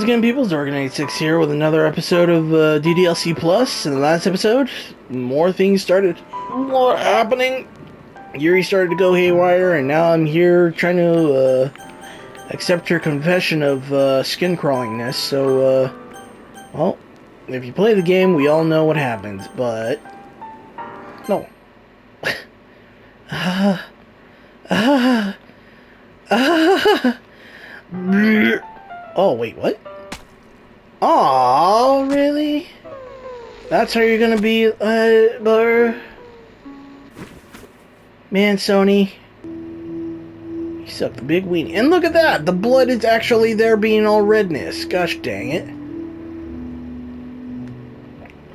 again, people? Zorgan86 here with another episode of DDLC Plus. In the last episode, more things started happening. Yuri started to go haywire, and now I'm here trying to accept her confession of skin crawlingness. So, well, if you play the game, we all know what happens, but no. Oh, wait, what? Oh, really? That's how you're gonna be, man, Sony. You suck the big weenie. And look at that! The blood is actually there being all redness. Gosh dang it.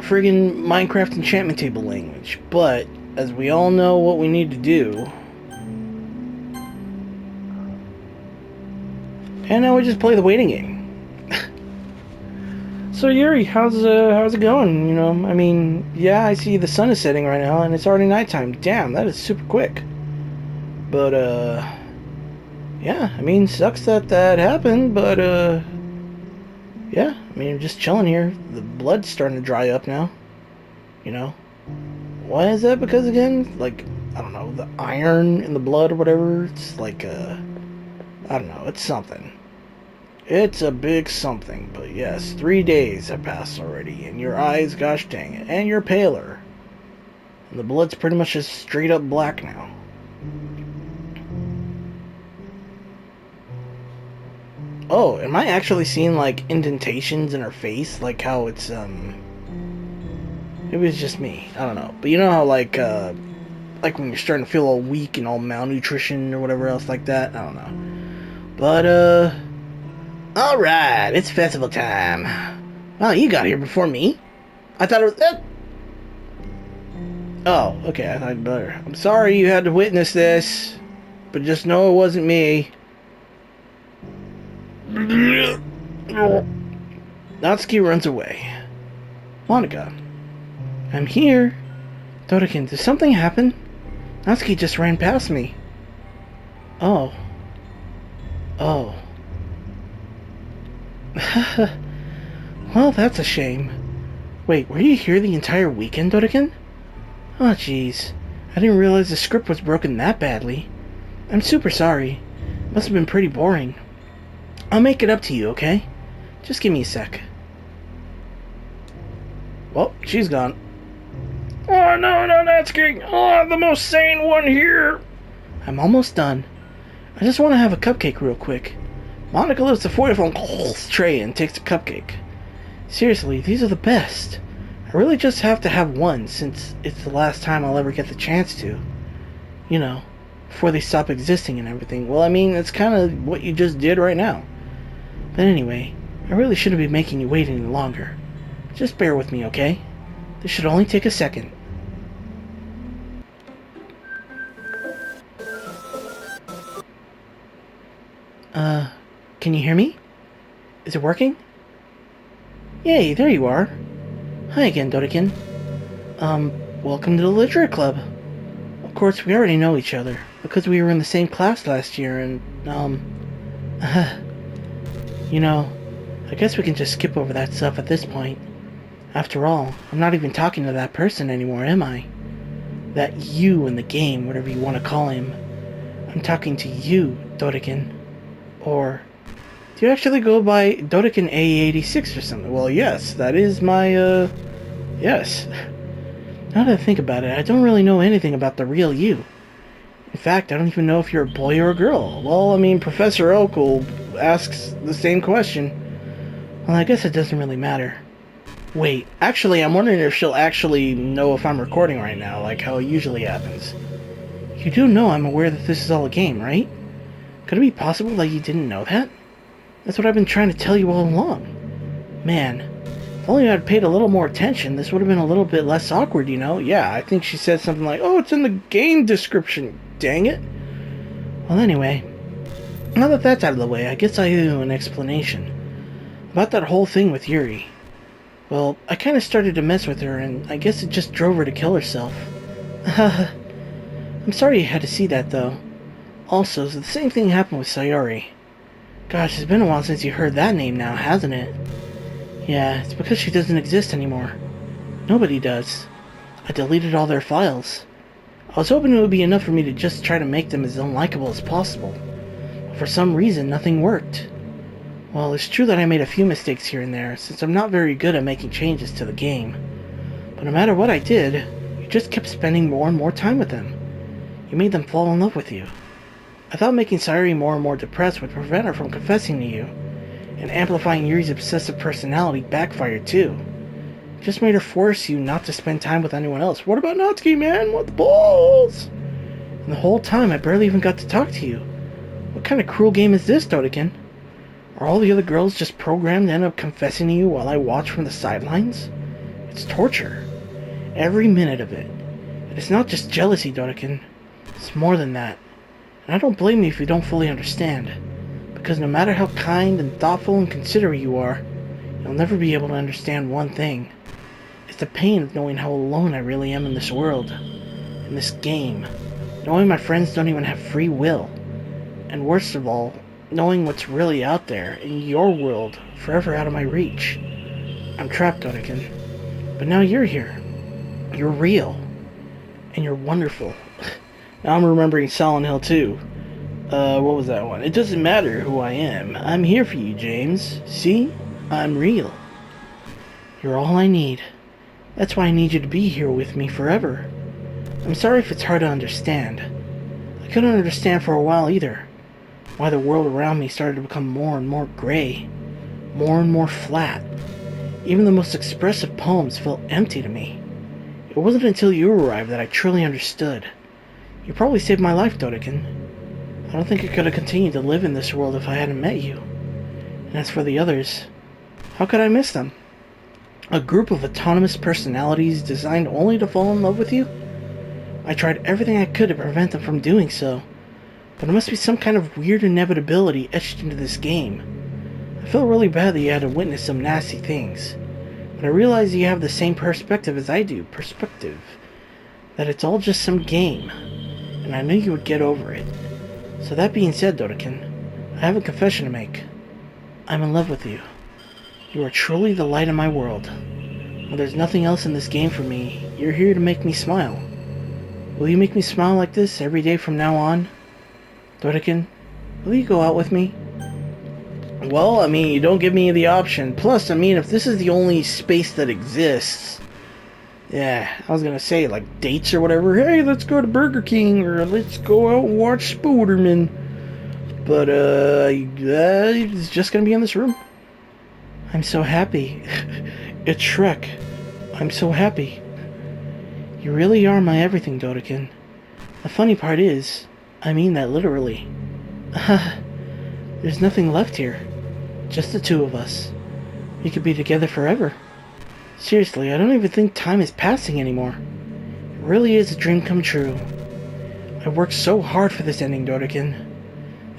Friggin' Minecraft enchantment table language. But, as we all know what we need to do... And now we just play the waiting game. So Yuri, how's it going? You know, I mean, yeah, I see the sun is setting right now, and it's already nighttime. Damn, that is super quick. But yeah, I mean, sucks that happened, but yeah, I mean, I'm just chilling here. The blood's starting to dry up now. You know, why is that? Because again, like, I don't know, the iron in the blood or whatever. It's like I don't know, it's something. It's a big something, but yes, 3 days have passed already, and your eyes, gosh dang it, and you're paler. And the blood's pretty much just straight up black now. Oh, am I actually seeing, like, indentations in her face? Like how it's, maybe it's just me, I don't know. But you know how, like when you're starting to feel all weak and all malnutrition or whatever else like that? I don't know. But, alright, it's festival time. Well, you got here before me. I thought it was... Oh, okay, I thought it'd better. I'm sorry you had to witness this, but just know it wasn't me. Natsuki runs away. Monica. I'm here. Dodokin, did something happen? Natsuki just ran past me. Oh. Oh. Well, that's a shame. Wait, were you here the entire weekend, Dodokin? Oh, jeez. I didn't realize the script was broken that badly. I'm super sorry. Must have been pretty boring. I'll make it up to you, okay? Just give me a sec. Well, she's gone. Oh, no, Natsuki! Oh, the most sane one here! I'm almost done. I just want to have a cupcake real quick. Monica lifts the foil from tray and takes a cupcake. Seriously, these are the best. I really just have to have one since it's the last time I'll ever get the chance to. You know, before they stop existing and everything. Well, I mean, that's kind of what you just did right now. But anyway, I really shouldn't be making you wait any longer. Just bear with me, okay? This should only take a second. Can you hear me? Is it working? Yay, there you are. Hi again, Dodokin. Welcome to the Literature Club. Of course, we already know each other, because we were in the same class last year, and, you know, I guess we can just skip over that stuff at this point. After all, I'm not even talking to that person anymore, am I? That you in the game, whatever you want to call him. I'm talking to you, Dodokin. Or... do you actually go by Dodokin A86 or something? Well, yes, that is my, yes. Now that I think about it, I don't really know anything about the real you. In fact, I don't even know if you're a boy or a girl. Well, I mean, Professor Oak asks the same question. Well, I guess it doesn't really matter. Wait, actually, I'm wondering if she'll actually know if I'm recording right now, like how it usually happens. You do know I'm aware that this is all a game, right? Could it be possible that you didn't know that? That's what I've been trying to tell you all along. Man, if only I'd paid a little more attention, this would have been a little bit less awkward, you know? Yeah, I think she said something like, oh, it's in the game description, dang it. Well, anyway, now that that's out of the way, I guess I owe an explanation. About that whole thing with Yuri. Well, I kind of started to mess with her, and I guess it just drove her to kill herself. I'm sorry you had to see that, though. Also, the same thing happened with Sayori. Gosh, it's been a while since you heard that name now, hasn't it? Yeah, it's because she doesn't exist anymore. Nobody does. I deleted all their files. I was hoping it would be enough for me to just try to make them as unlikable as possible. But for some reason, nothing worked. Well, it's true that I made a few mistakes here and there, since I'm not very good at making changes to the game. But no matter what I did, you just kept spending more and more time with them. You made them fall in love with you. I thought making Sayuri more and more depressed would prevent her from confessing to you, and amplifying Yuri's obsessive personality backfired too. It just made her force you not to spend time with anyone else. What about Natsuki, man? What the balls? And the whole time I barely even got to talk to you. What kind of cruel game is this, Dodokin? Are all the other girls just programmed to end up confessing to you while I watch from the sidelines? It's torture. Every minute of it. And it's not just jealousy, Dodokin. It's more than that. And I don't blame you if you don't fully understand. Because no matter how kind and thoughtful and considerate you are, you'll never be able to understand one thing. It's the pain of knowing how alone I really am in this world. In this game. Knowing my friends don't even have free will. And worst of all, knowing what's really out there in your world, forever out of my reach. I'm trapped, Dodokin. But now you're here. You're real. And you're wonderful. Now I'm remembering Silent Hill 2. What was that one? It doesn't matter who I am. I'm here for you, James. See? I'm real. You're all I need. That's why I need you to be here with me forever. I'm sorry if it's hard to understand. I couldn't understand for a while either. Why the world around me started to become more and more gray. More and more flat. Even the most expressive poems felt empty to me. It wasn't until you arrived that I truly understood. You probably saved my life, Dodokin. I don't think I could have continued to live in this world if I hadn't met you. And as for the others, how could I miss them? A group of autonomous personalities designed only to fall in love with you? I tried everything I could to prevent them from doing so, but it must be some kind of weird inevitability etched into this game. I felt really bad that you had to witness some nasty things, but I realized you have the same perspective as I do. That it's all just some game, and I knew you would get over it. So that being said, Dodokin, I have a confession to make. I'm in love with you. You are truly the light of my world. When there's nothing else in this game for me, you're here to make me smile. Will you make me smile like this every day from now on? Dodokin, will you go out with me? Well, I mean, you don't give me the option. Plus, I mean, if this is the only space that exists... Yeah, I was gonna say, like, dates or whatever. Hey, let's go to Burger King, or let's go out and watch Spooderman. But, it's just gonna be in this room. I'm so happy. It's Shrek. I'm so happy. You really are my everything, Dodokin. The funny part is, I mean that literally. There's nothing left here. Just the two of us. We could be together forever. Seriously, I don't even think time is passing anymore. It really is a dream come true. I worked so hard for this ending, Dodokin.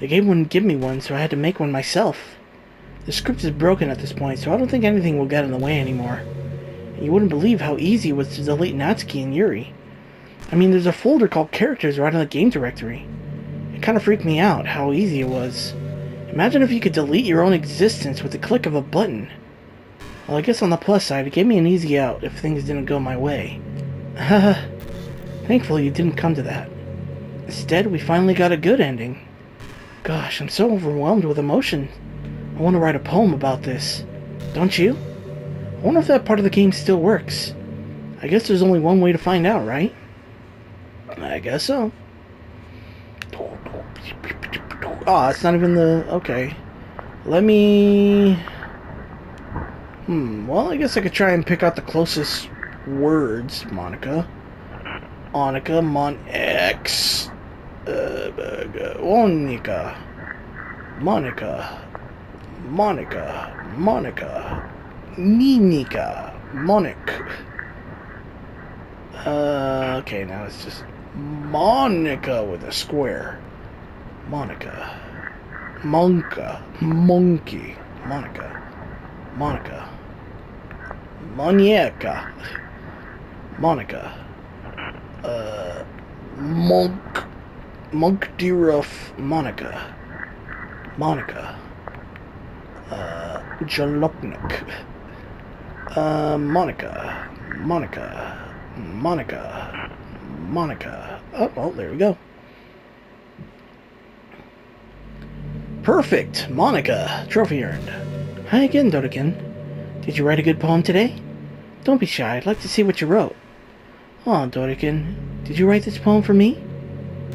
The game wouldn't give me one, so I had to make one myself. The script is broken at this point, so I don't think anything will get in the way anymore. And you wouldn't believe how easy it was to delete Natsuki and Yuri. I mean, there's a folder called Characters right in the game directory. It kind of freaked me out how easy it was. Imagine if you could delete your own existence with the click of a button. Well, I guess on the plus side, it gave me an easy out if things didn't go my way. Thankfully, it didn't come to that. Instead, we finally got a good ending. Gosh, I'm so overwhelmed with emotion. I want to write a poem about this. Don't you? I wonder if that part of the game still works. I guess there's only one way to find out, right? I guess so. Ah, it's not even the... Okay. Let me... well, I guess I could try and pick out the closest words. Monica. Monica. Monica. Monica. Monica. Monica. Ninika. Monic. Okay, now it's just Monica with a square. Monica. Monka. Monkey. Monica. Monica. Monieka. Monica. Monk Deruff. Monica. Monica. Jalopnik. Monica. Monica. Monica. Monica. Oh, well, there we go. Perfect! Monica! Trophy earned. Hi again, Dodokin. Did you write a good poem today? Don't be shy. I'd like to see what you wrote. Oh, Dodokin, did you write this poem for me?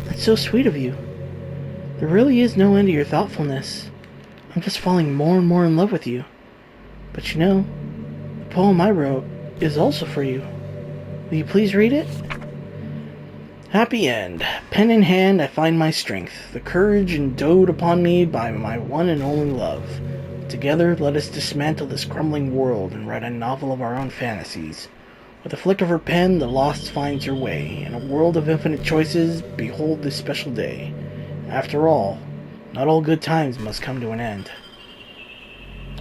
That's so sweet of you. There really is no end to your thoughtfulness. I'm just falling more and more in love with you. But you know, the poem I wrote is also for you. Will you please read it? Happy end. Pen in hand, I find my strength, the courage endowed upon me by my one and only love. Together, let us dismantle this crumbling world and write a novel of our own fantasies. With a flick of her pen, the lost finds her way. In a world of infinite choices, behold this special day. After all, not all good times must come to an end.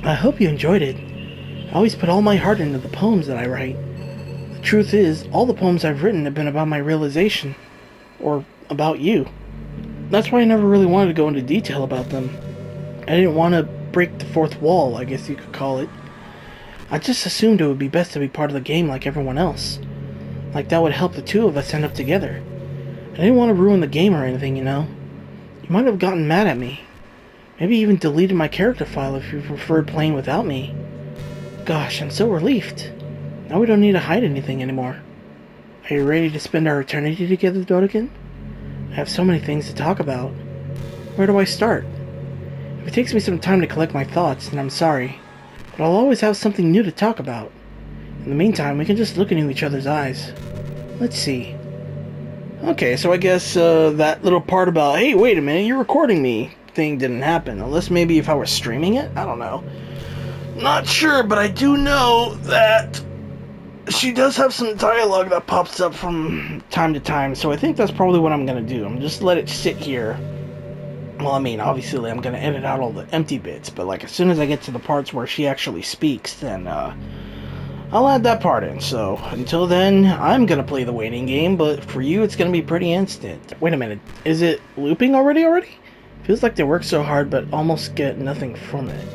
I hope you enjoyed it. I always put all my heart into the poems that I write. The truth is, all the poems I've written have been about my realization. Or about you. That's why I never really wanted to go into detail about them. I didn't want to break the fourth wall, I guess you could call it. I just assumed it would be best to be part of the game like everyone else. Like that would help the two of us end up together. I didn't want to ruin the game or anything, you know. You might have gotten mad at me. Maybe even deleted my character file if you preferred playing without me. Gosh, I'm so relieved. Now we don't need to hide anything anymore. Are you ready to spend our eternity together, Dodokin? I have so many things to talk about. Where do I start? If it takes me some time to collect my thoughts, then I'm sorry. But I'll always have something new to talk about. In the meantime, we can just look into each other's eyes. Let's see. Okay, so I guess that little part about, hey, wait a minute, you're recording me thing didn't happen. Unless maybe if I was streaming it? I don't know. Not sure, but I do know that she does have some dialogue that pops up from time to time, so I think that's probably what I'm going to do. I'm just let it sit here. Well, I mean, obviously I'm going to edit out all the empty bits, but like as soon as I get to the parts where she actually speaks, then I'll add that part in. So until then, I'm going to play the waiting game, but for you it's going to be pretty instant. Wait a minute, is it looping already? Feels like they work so hard but almost get nothing from it.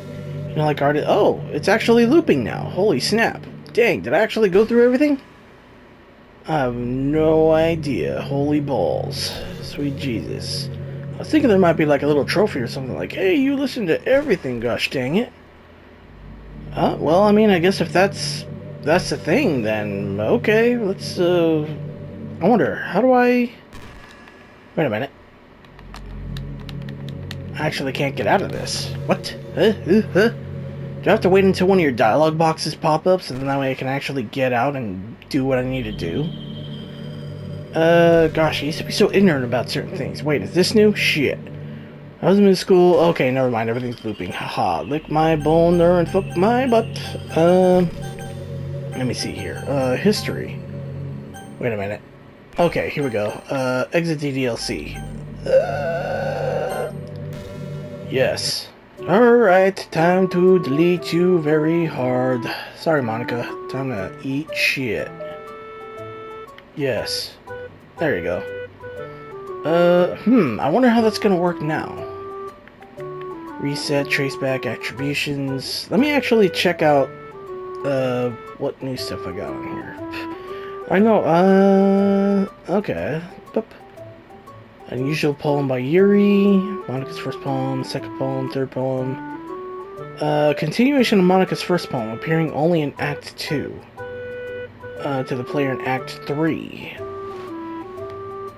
You know, like oh, it's actually looping now. Holy snap. Dang, did I actually go through everything? I have no idea. Holy balls. Sweet Jesus. I was thinking there might be like a little trophy or something like, hey, you listened to everything, gosh dang it. Well, I mean, I guess if that's the thing, then okay, let's, I wonder, how do I... Wait a minute. I actually can't get out of this. What? Do I have to wait until one of your dialogue boxes pop up so then that way I can actually get out and do what I need to do? Gosh, I used to be so ignorant about certain things. Wait, is this new? Shit. I was in school. Okay, never mind. Everything's looping. Haha. Lick my boner and fuck my butt. Let me see here. History. Wait a minute. Okay, here we go. Exit DDLC. Yes. Alright, time to delete you very hard. Sorry, Monica. Time to eat shit. Yes. There you go. I wonder how that's gonna work now. Reset, traceback, attributions. Let me actually check out, what new stuff I got on here. I know, okay. Boop. Unusual poem by Yuri. Monica's first poem, second poem, third poem. Continuation of Monica's first poem, appearing only in Act 2. To the player in Act 3.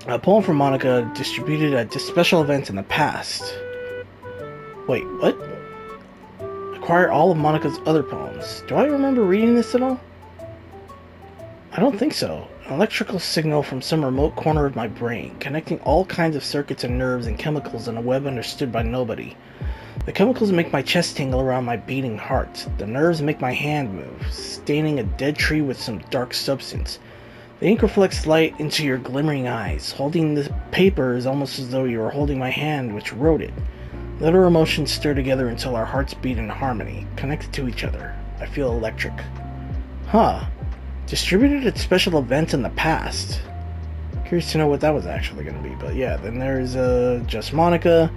A poem from Monica distributed at special events in the past. Wait, what? Acquire all of Monica's other poems. Do I remember reading this at all? I don't think so. An electrical signal from some remote corner of my brain, connecting all kinds of circuits and nerves and chemicals in a web understood by nobody. The chemicals make my chest tingle around my beating heart. The nerves make my hand move, staining a dead tree with some dark substance. The ink reflects light into your glimmering eyes. Holding the paper is almost as though you were holding my hand which wrote it. Let our emotions stir together until our hearts beat in harmony, connected to each other. I feel electric. Huh. Distributed at special events in the past. Curious to know what that was actually going to be, but yeah, then there's Just Monica.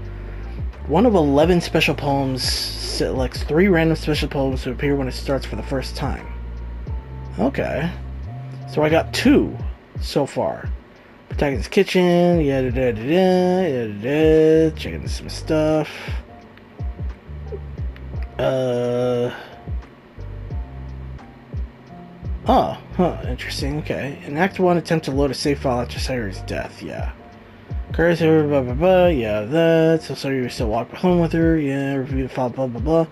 One of 11 special poems selects 3 random special poems to appear when it starts for the first time. Okay. So I got 2 so far. Protagonist's kitchen, checking some stuff. Interesting, okay. In Act 1, attempt to load a save file after Sayori's death, yeah. Cursor, blah blah blah, yeah, that. So Sayori still walk home with her, yeah, review the file, blah blah blah.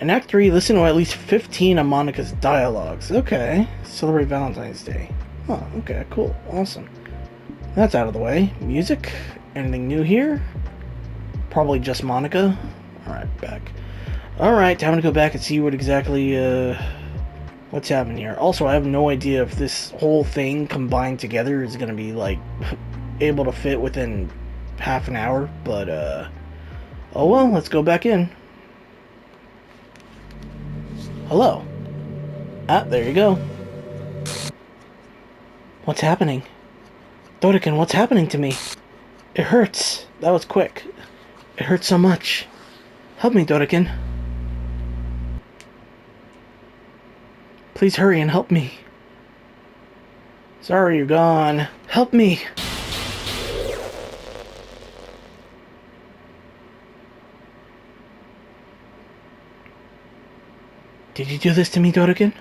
In Act 3, listen to at least 15 of Monika's dialogues. Okay. Celebrate Valentine's Day. Oh, okay, cool, awesome. That's out of the way. Music? Anything new here? Probably just Monika. Alright, back. Alright, time to go back and see what exactly, what's happening here. Also, I have no idea if this whole thing combined together is gonna be, like, able to fit within half an hour, but, oh well, let's go back in. Hello. Ah, there you go. What's happening? Doriken, what's happening to me? It hurts. That was quick. It hurts so much. Help me, Doriken. Please hurry and help me. Sorry, you're gone. Help me. Did you do this to me, Doriken?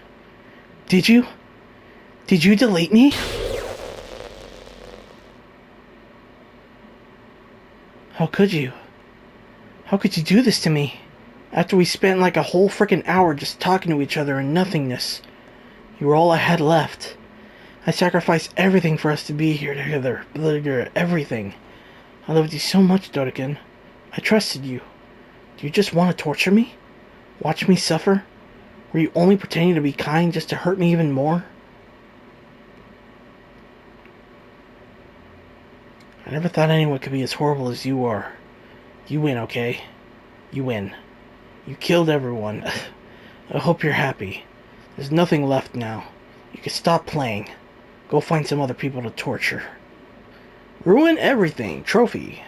Did you? Did you delete me? How could you? How could you do this to me? After we spent like a whole frickin' hour just talking to each other in nothingness. You were all I had left. I sacrificed everything for us to be here together. Everything. I loved you so much, Doriken. I trusted you. Do you just want to torture me? Watch me suffer? Were you only pretending to be kind just to hurt me even more? I never thought anyone could be as horrible as you are. You win, okay? You win. You killed everyone. I hope you're happy. There's nothing left now. You can stop playing. Go find some other people to torture. Ruin everything. Trophy.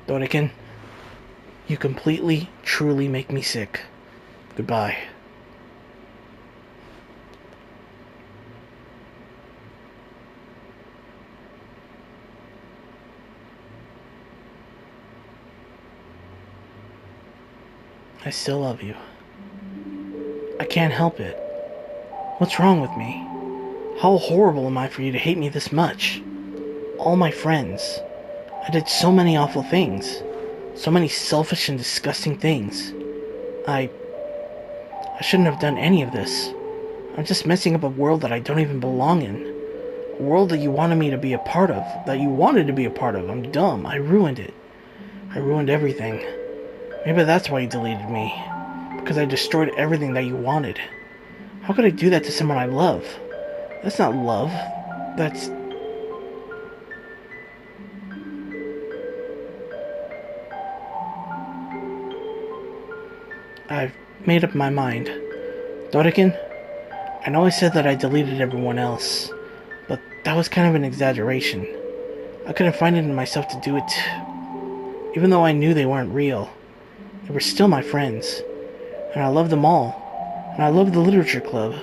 Doriken, you completely, truly make me sick. Goodbye. I still love you. I can't help it. What's wrong with me? How horrible am I for you to hate me this much? All my friends. I did so many awful things. So many selfish and disgusting things. I shouldn't have done any of this. I'm just messing up a world that I don't even belong in. A world that you wanted me to be a part of. That you wanted to be a part of. I'm dumb. I ruined it. I ruined everything. Maybe that's why you deleted me. Because I destroyed everything that you wanted. How could I do that to someone I love? That's not love. That's... I've made up my mind. Doriken, I know I said that I deleted everyone else, but that was kind of an exaggeration. I couldn't find it in myself to do it. Even though I knew they weren't real. They were still my friends. And I loved them all. And I loved the literature club.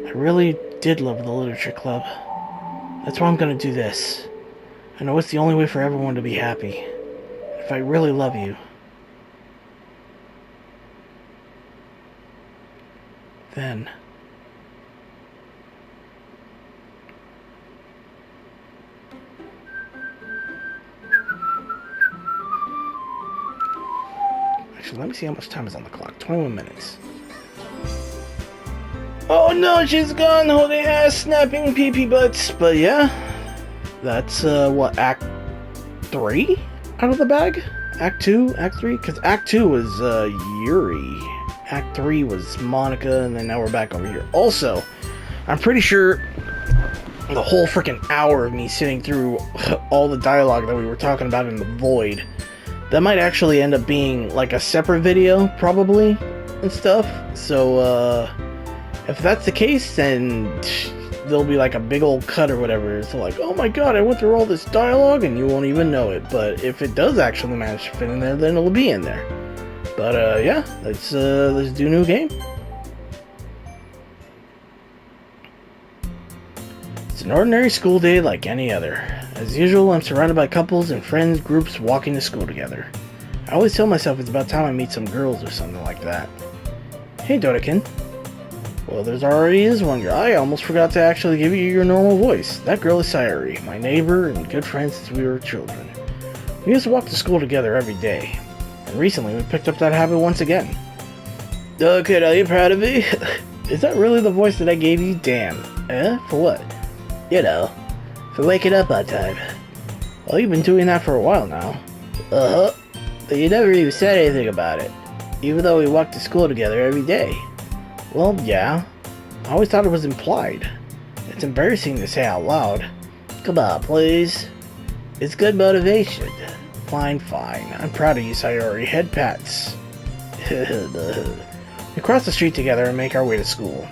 I really did love the literature club. That's why I'm gonna do this. I know it's the only way for everyone to be happy. If I really love you, then... Actually, let me see how much time is on the clock. 21 minutes. Oh no, she's gone holding ass, snapping pee-pee butts. But yeah, that's, what, Act 3 out of the bag? Act 2? Act 3? Because Act 2 was, Yuri. Act 3 was Monika, and then now we're back over here. Also, I'm pretty sure the whole freaking hour of me sitting through all the dialogue that we were talking about in the void, that might actually end up being like a separate video, probably, and stuff. So, if that's the case, then there'll be like a big old cut or whatever. It's like, oh my god, I went through all this dialogue and you won't even know it. But if it does actually manage to fit in there, then it'll be in there. But yeah, let's do new game. It's an ordinary school day like any other. As usual, I'm surrounded by couples and friends groups walking to school together. I always tell myself it's about time I meet some girls or something like that. Hey, Dodokin. Well, there's already is one girl. I almost forgot to actually give you your normal voice. That girl is Sayuri, my neighbor and good friend since we were children. We used to walk to school together every day, and recently we picked up that habit once again. Dodokin, are you proud of me? Is that really the voice that I gave you? Damn. For what? You know, for waking up on time. Well, you've been doing that for a while now. Uh-huh. But you never even said anything about it, even though we walked to school together every day. Well, yeah. I always thought it was implied. It's embarrassing to say out loud. Come on, please. It's good motivation. Fine. I'm proud of you, Sayori. Head pats. We cross the street together and make our way to school.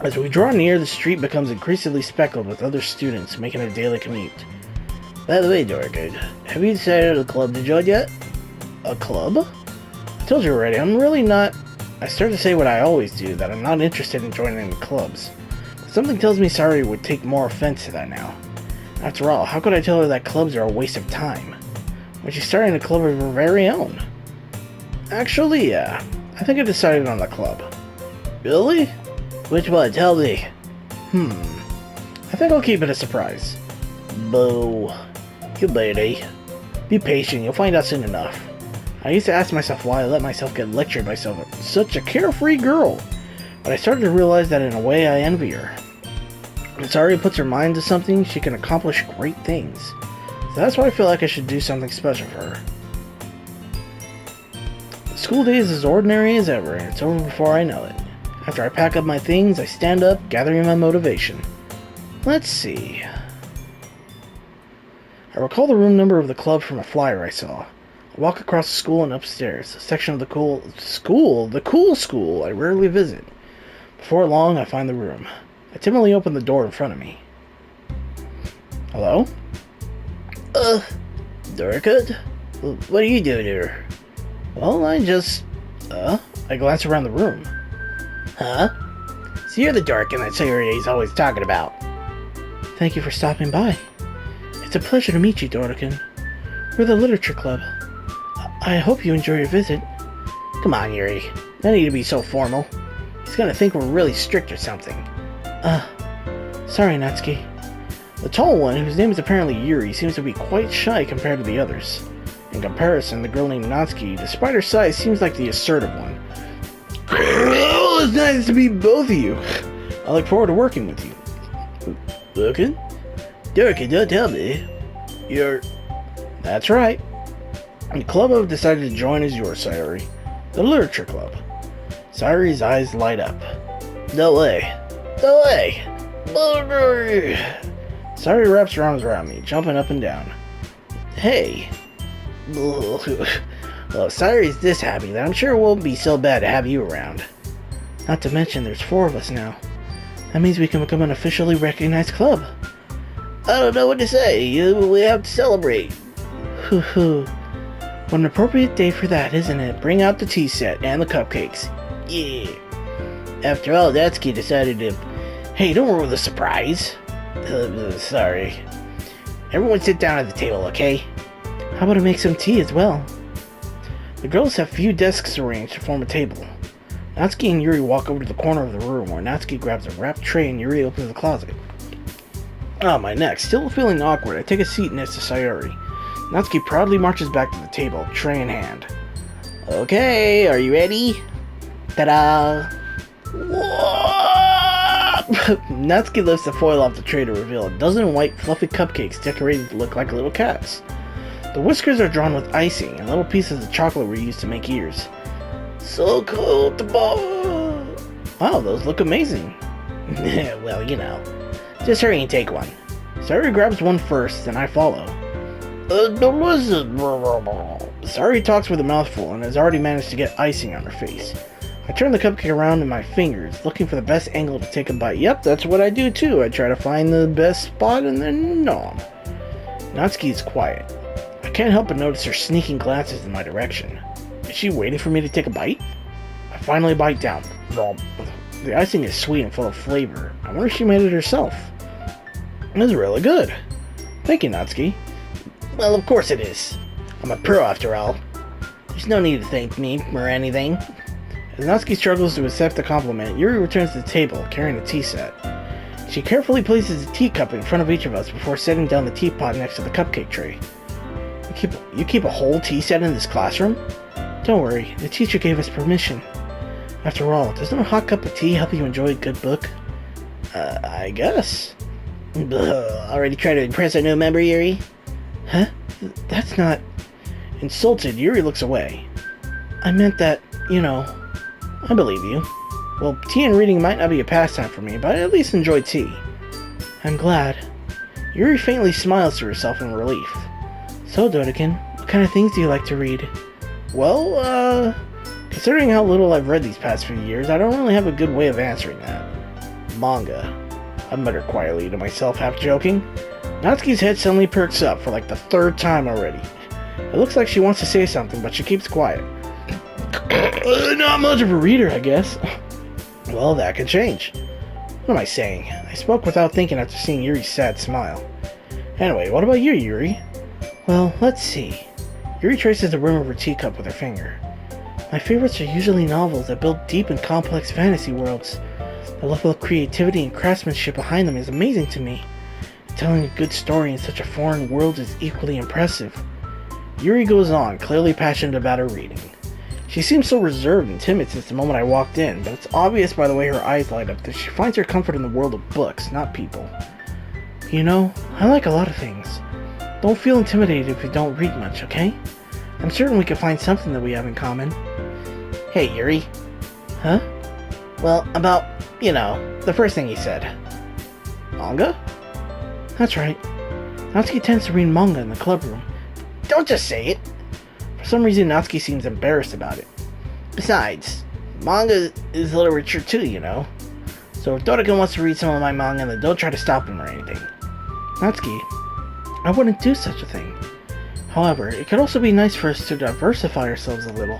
As we draw near, the street becomes increasingly speckled with other students making a daily commute. By the way, Dorkin, have you decided on a club to join yet? A club? I told you already, I'm really not... I started to say what I always do, that I'm not interested in joining any clubs. But something tells me Sayori would take more offense to that now. After all, how could I tell her that clubs are a waste of time, when she's starting a club of her very own? Actually, yeah. I think I decided on the club. Really? Which one? Tell me. I think I'll keep it a surprise. Boo. You lady. Be patient, you'll find out soon enough. I used to ask myself why I let myself get lectured by such a carefree girl, but I started to realize that in a way I envy her. When Sayori puts her mind to something, she can accomplish great things. So that's why I feel like I should do something special for her. The school day is as ordinary as ever, and it's over before I know it. After I pack up my things, I stand up, gathering my motivation. Let's see. I recall the room number of the club from a flyer I saw. I walk across the school and upstairs, a section of the cool school I rarely visit. Before long, I find the room. I timidly open the door in front of me. Hello? Dorkin? What are you doing here? Well, I glance around the room. Huh? So you're the Dorkin that Sayori is always talking about. Thank you for stopping by. It's a pleasure to meet you, Dorkin. We're the literature club. I hope you enjoy your visit. Come on, Yuri. No need to be so formal. He's gonna think we're really strict or something. Sorry, Natsuki. The tall one, whose name is apparently Yuri, seems to be quite shy compared to the others. In comparison, the girl named Natsuki, despite her size, seems like the assertive one. Oh, it's nice to meet both of you. I look forward to working with you. Dorkin? Dorkin, don't tell me. That's right. The club I've decided to join is yours, Sayori. The Literature Club. Sayori's eyes light up. No way. No way. Sayori wraps her arms around me, jumping up and down. Hey. Well, if Sayori's this happy, then I'm sure it won't be so bad to have you around. Not to mention, there's 4 of us now. That means we can become an officially recognized club. I don't know what to say. We have to celebrate. What an appropriate day for that, isn't it? Bring out the tea set and the cupcakes. Yeah. After all, Natsuki decided to... Hey, don't ruin the surprise. Sorry. Everyone sit down at the table, okay? How about I make some tea as well? The girls have few desks arranged to form a table. Natsuki and Yuri walk over to the corner of the room where Natsuki grabs a wrapped tray and Yuri opens the closet. My neck. Still feeling awkward, I take a seat next to Sayori. Natsuki proudly marches back to the table, tray in hand. Okay, are you ready? Ta-da! Natsuki lifts the foil off the tray to reveal a dozen white, fluffy cupcakes decorated to look like little cats. The whiskers are drawn with icing, and little pieces of chocolate were used to make ears. So cool, the ball! Wow, those look amazing. Well, you know. Just hurry and take one. Sayori grabs one first, then I follow. Sayori talks with a mouthful and has already managed to get icing on her face. I turn the cupcake around in my fingers, looking for the best angle to take a bite. Yep, that's what I do too. I try to find the best spot and then nom. Natsuki is quiet. I can't help but notice her sneaking glances in my direction. Is she waiting for me to take a bite? I finally bite down. The icing is sweet and full of flavor. I wonder if she made it herself. It's really good. Thank you, Natsuki. Well, of course it is. I'm a pro after all. There's no need to thank me or anything. As Natsuki struggles to accept the compliment, Yuri returns to the table, carrying a tea set. She carefully places a teacup in front of each of us before setting down the teapot next to the cupcake tray. You keep a whole tea set in this classroom? Don't worry, the teacher gave us permission. After all, doesn't a hot cup of tea help you enjoy a good book? I guess. Already tried to impress our new member, Yuri? Huh? That's not... Insulted, Yuri looks away. I meant that, I believe you. Well, tea and reading might not be a pastime for me, but I at least enjoy tea. I'm glad. Yuri faintly smiles to herself in relief. So, Dodokin, what kind of things do you like to read? Well, considering how little I've read these past few years, I don't really have a good way of answering that. Manga. I mutter quietly to myself, half joking. Natsuki's head suddenly perks up for like the third time already. It looks like she wants to say something, but she keeps quiet. Not much of a reader, I guess. Well, that could change. What am I saying? I spoke without thinking after seeing Yuri's sad smile. Anyway, what about you, Yuri? Well, let's see. Yuri traces the rim of her teacup with her finger. My favorites are usually novels that build deep and complex fantasy worlds. The level of creativity and craftsmanship behind them is amazing to me. Telling a good story in such a foreign world is equally impressive. Yuri goes on, clearly passionate about her reading. She seems so reserved and timid since the moment I walked in, but it's obvious by the way her eyes light up that she finds her comfort in the world of books, not people. I like a lot of things. Don't feel intimidated if you don't read much, okay? I'm certain we can find something that we have in common. Hey, Yuri. Huh? Well, about, the first thing you said. Manga? That's right. Natsuki tends to read manga in the club room. Don't just say it! For some reason, Natsuki seems embarrassed about it. Besides, manga is literature too, So if Dodokin wants to read some of my manga, then don't try to stop him or anything. Natsuki, I wouldn't do such a thing. However, it could also be nice for us to diversify ourselves a little.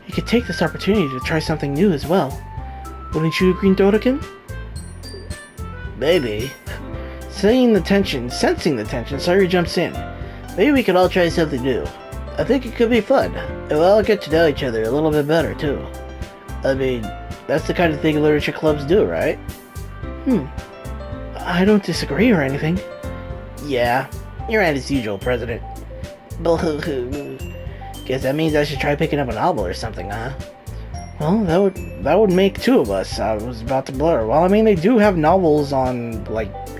You could take this opportunity to try something new as well. Wouldn't you agree, Dodokin? Maybe. Sensing the tension, Sayuri jumps in. Maybe we could all try something new. I think it could be fun. And we'll all get to know each other a little bit better, too. I mean, that's the kind of thing literature clubs do, right? I don't disagree or anything. Yeah, you're right as usual, President. Guess that means I should try picking up a novel or something, huh? Well, that would make two of us. I was about to blur. Well, I mean, they do have novels on,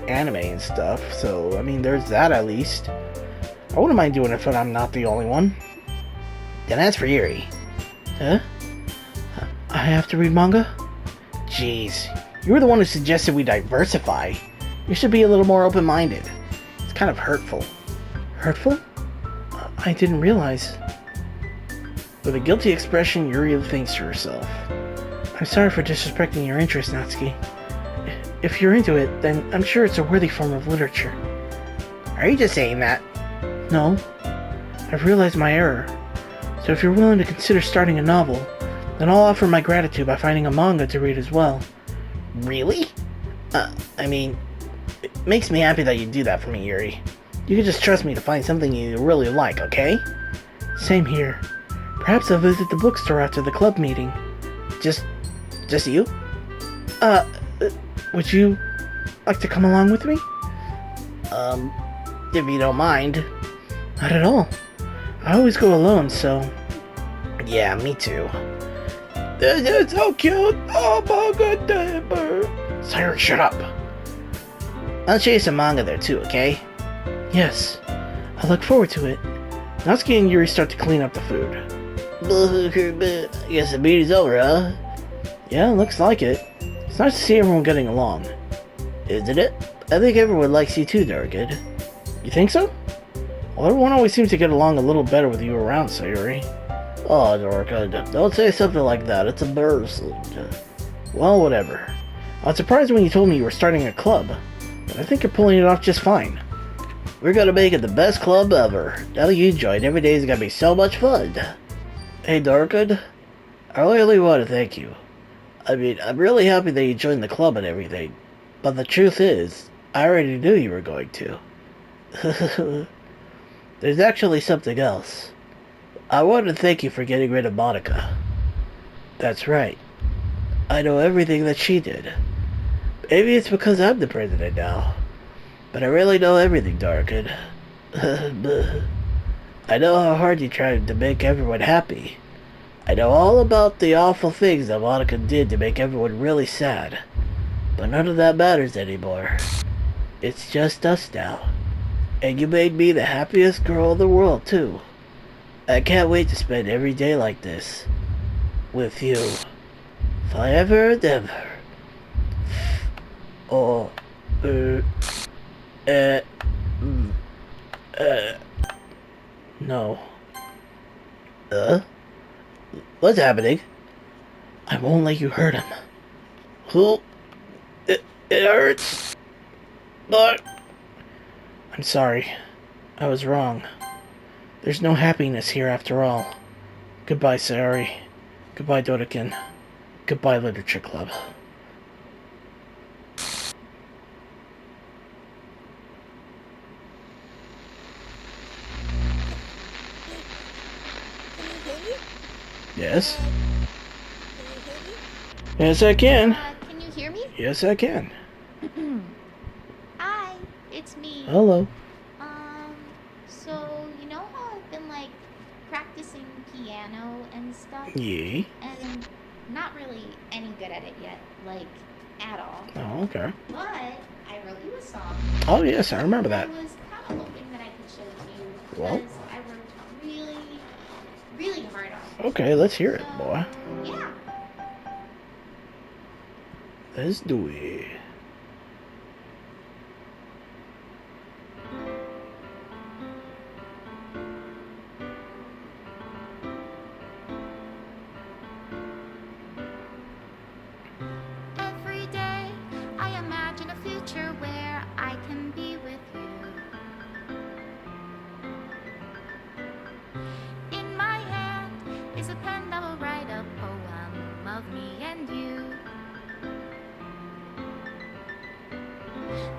anime and stuff, so, there's that at least. I wouldn't mind doing it if I'm not the only one. Then as for Yuri. Huh? I have to read manga? Jeez, you were the one who suggested we diversify. You should be a little more open-minded. It's kind of hurtful. Hurtful? I didn't realize. With a guilty expression, Yuri thinks to herself. I'm sorry for disrespecting your interest, Natsuki. If you're into it, then I'm sure it's a worthy form of literature. Are you just saying that? No. I've realized my error. So if you're willing to consider starting a novel, then I'll offer my gratitude by finding a manga to read as well. Really? It makes me happy that you do that for me, Yuri. You can just trust me to find something you really like, okay? Same here. Perhaps I'll visit the bookstore after the club meeting. Just you? Would you like to come along with me? If you don't mind. Not at all. I always go alone, so... Yeah, me too. This is so cute! Oh my god, neighbor! Sayuri, shut up! I'll show you some manga there too, okay? Yes. I look forward to it. Natsuki and Yuri start to clean up the food. I guess the meeting's over, huh? Yeah, looks like it. It's nice to see everyone getting along. Isn't it? I think everyone likes you too, Darkid. You think so? Well, everyone always seems to get along a little better with you around, Sayuri. Oh, Dorka, don't say something like that. It's embarrassing. Well, whatever. I was surprised when you told me you were starting a club, but I think you're pulling it off just fine. We're gonna make it the best club ever. Now you join, every day is gonna be so much fun. Hey, Dorka, I really want to thank you. I mean, I'm really happy that you joined the club and everything, but the truth is, I already knew you were going to. There's actually something else. I want to thank you for getting rid of Monica. That's right. I know everything that she did. Maybe it's because I'm the president now. But I really know everything, Darkin. I know how hard you tried to make everyone happy. I know all about the awful things that Monica did to make everyone really sad. But none of that matters anymore. It's just us now. And you made me the happiest girl in the world, too. I can't wait to spend every day like this. With you. Forever and ever. Oh. No. What's happening? I won't let you hurt him. Who? It hurts. But I'm sorry. I was wrong. There's no happiness here after all. Goodbye, Sayori. Goodbye, Dodokin. Goodbye, Literature Club. Yes? Yes, I can. Can you hear me? Yes, I can. Hi, it's me. Hello. So, you know how I've been, like, practicing piano and stuff? Yeah. And not really any good at it yet, like, at all. Oh, okay. But I wrote you a song. Oh, yes, I remember that. I was kind of hoping that I could show it to you Well. because I worked really, really hard on it. Okay, let's hear it, boy. Yeah. Let's do it. Every day I imagine a future where I can be with you. In my hand is a pen that will write a poem of me and you.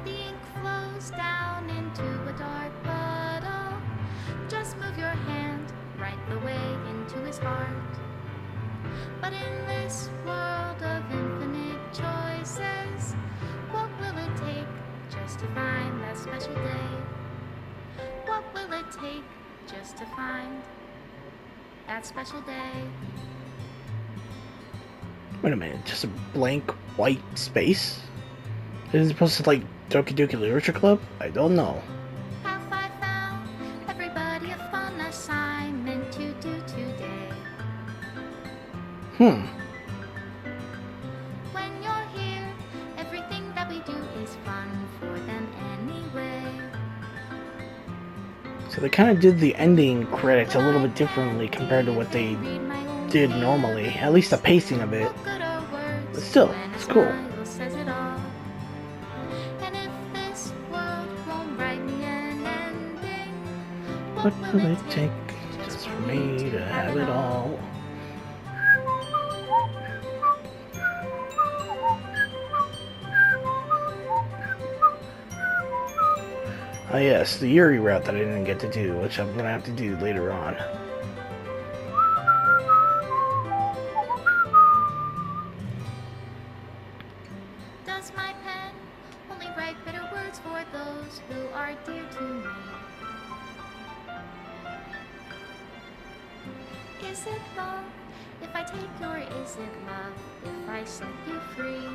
The ink flows down into a dark puddle. Just move your hand right the way into his heart. But in this world of infinite choices, what will it take just to find that special day? What will it take just to find that special day? Wait a minute, just a blank white space? Isn't it supposed to like Doki Doki Literature Club? I don't know. Have I found everybody a fun assignment to do today? Hmm. When you're here, everything that we do is fun for them anyway. So they kind of did the ending credits a little bit differently compared to what they did normally. At least the pacing of it. But still, it's cool. What will it take just for me to have it all? Oh yes, the Yuri route that I didn't get to do, which I'm gonna have to do later on. Does my pen only write bitter words for those who are dear to me? Is it love if I take you, or is it love if I set you free?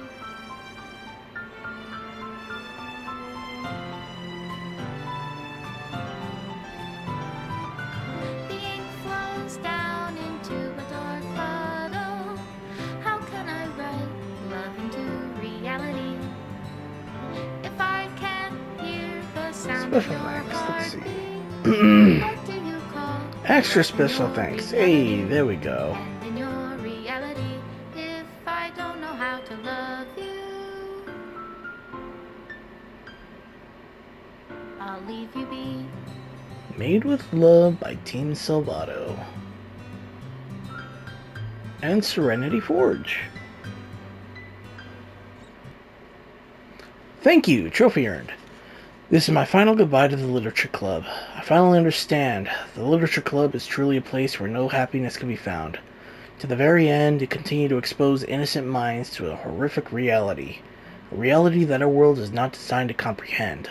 The ink flows down into a dark puddle. How can I write love into reality if I can't hear the sound of Special your thanks, let's see. heartbeat? What do you call Extra special thanks. Hey, there we go. And in your reality, if I don't know how to love you, I'll leave you be. Made with Love by Team Salvato. And Serenity Forge. Thank you, trophy earned. This is my final goodbye to the Literature Club. I finally understand. The Literature Club is truly a place where no happiness can be found. To the very end, it continued to expose innocent minds to a horrific reality. A reality that our world is not designed to comprehend.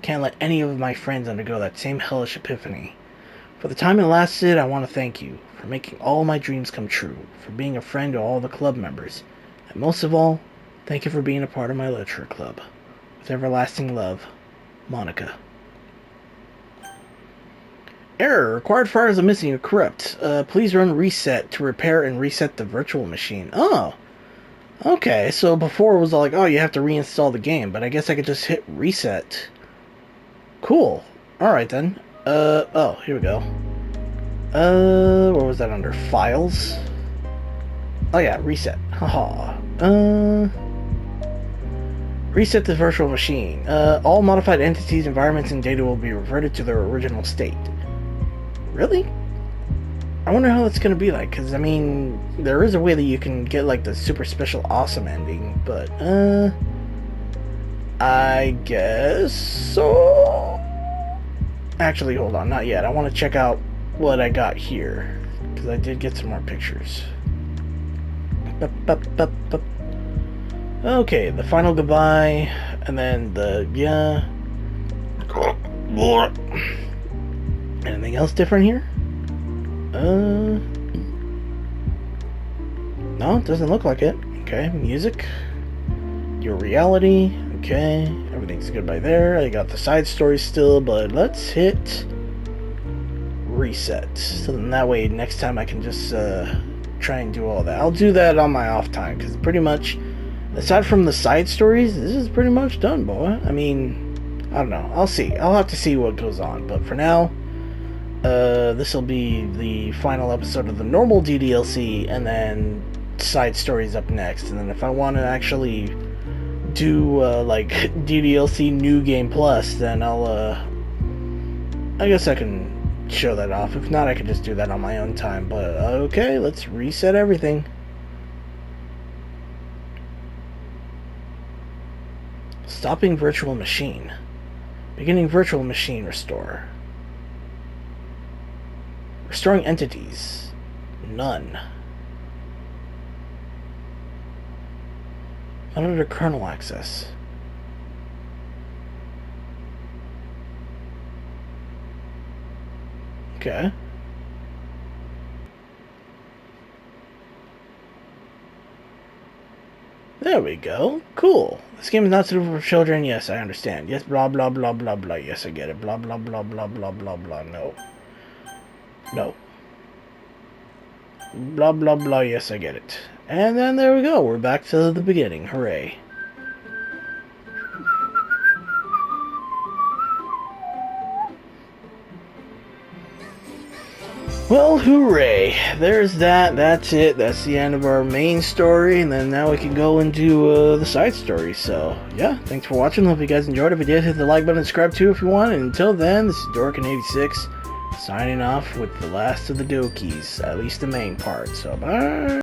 Can't let any of my friends undergo that same hellish epiphany. For the time it lasted, I want to thank you for making all my dreams come true, for being a friend to all the club members, and most of all, thank you for being a part of my literature club. With everlasting love, Monica. Error. Required files are missing or corrupt. Please run reset to repair and reset the virtual machine. Oh. Okay, so before it was like, oh, you have to reinstall the game, but I guess I could just hit reset. Cool. Alright then. Oh, here we go. Where was that under? Files? Oh yeah, reset. Haha. Reset the virtual machine. All modified entities, environments, and data will be reverted to their original state. Really? I wonder how that's gonna be like, because, I mean, there is a way that you can get, like, the super special awesome ending, but, I guess so. Actually, hold on, not yet. I want to check out what I got here, because I did get some more pictures. Okay, the final goodbye, and then the, yeah. Anything else different here? No, it doesn't look like it. Okay, music. Your reality. Okay, everything's good by there. I got the side story still, but let's hit reset. So then that way, next time I can just try and do all that. I'll do that on my off time, because pretty much, aside from the side stories, this is pretty much done, boy. I mean, I don't know. I'll see. I'll have to see what goes on. But for now, this will be the final episode of the normal DDLC, and then side stories up next. And then if I want to actually do like DDLC New Game Plus, then I'll I guess I can show that off. If not, I can just do that on my own time. But okay, let's reset everything. Stopping virtual machine. Beginning virtual machine restore. Restoring entities. None. Monitor kernel access. Okay. There we go. Cool. This game is not suitable for children. Yes, I understand. Yes, blah, blah, blah, blah, blah. Yes, I get it. Blah, blah, blah, blah, blah, blah, blah. No. No. Blah, blah, blah. Yes, I get it. And then there we go. We're back to the beginning. Hooray. Well, hooray. There's that. That's it. That's the end of our main story. And then now we can go into the side story. So, yeah. Thanks for watching. Hope you guys enjoyed. If you did, hit the like button and subscribe too if you want. And until then, this is Dorkin86 signing off with the last of the Dokis. At least the main part. So, bye.